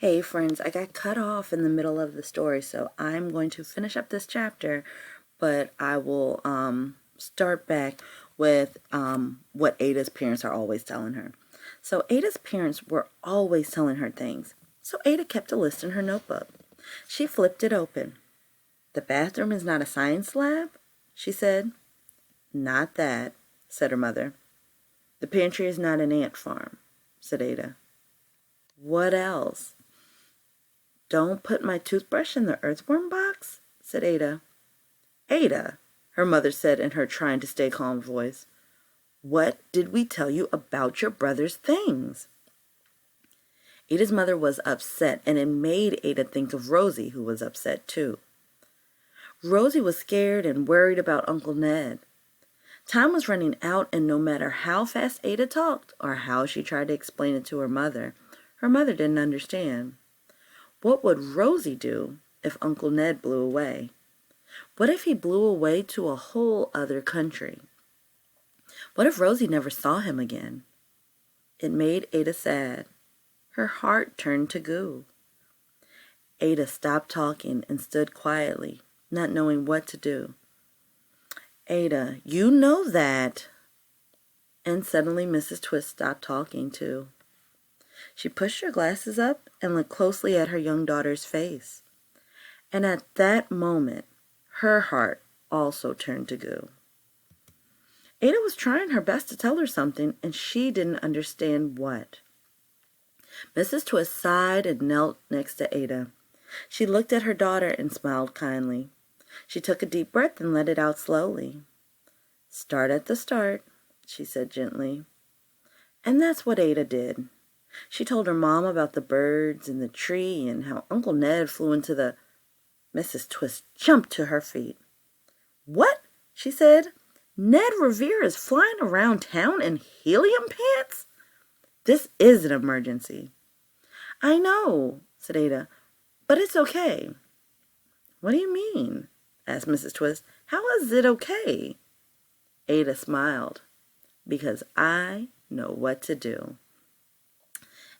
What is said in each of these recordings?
Hey friends, I got cut off in the middle of the story, so I'm going to finish up this chapter, but I will start back with what Ada's parents are always telling her. So Ada's parents were always telling her things, so Ada kept a list in her notebook. She flipped it open. "The bathroom is not a science lab?" she said. "Not that," said her mother. "The pantry is not an ant farm," said Ada. "What else?" "Don't put my toothbrush in the earthworm box," said Ada. "Ada," her mother said in her trying to stay calm voice, "what did we tell you about your brother's things?" Ada's mother was upset, and it made Ada think of Rosie, who was upset too. Rosie was scared and worried about Uncle Ned. Time was running out, and no matter how fast Ada talked or how she tried to explain it to her mother didn't understand. What would Rosie do if Uncle Ned blew away? What if he blew away to a whole other country? What if Rosie never saw him again? It made Ada sad. Her heart turned to goo. Ada stopped talking and stood quietly, not knowing what to do. "Ada, you know that." And suddenly Mrs. Twist stopped talking too. She pushed her glasses up and looked closely at her young daughter's face. And at that moment, her heart also turned to goo. Ada was trying her best to tell her something, and she didn't understand what. Mrs. Twist sighed and knelt next to Ada. She looked at her daughter and smiled kindly. She took a deep breath and let it out slowly. "Start at the start," she said gently. And that's what Ada did. She told her mom about the birds and the tree and how Uncle Ned flew into the... Mrs. Twist jumped to her feet. "What?" she said. "Ned Revere is flying around town in helium pants? This is an emergency." "I know," said Ada, "but it's okay." "What do you mean?" asked Mrs. Twist. "How is it okay?" Ada smiled. "Because I know what to do."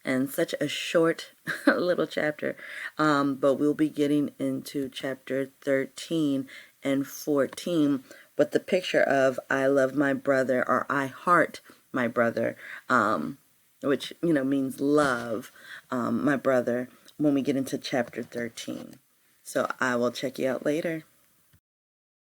And such a short little chapter, but we'll be getting into chapter 13 and 14 with the picture of "I love my brother" or "I heart my brother," which means love my brother, when we get into chapter 13. So I will check you out later.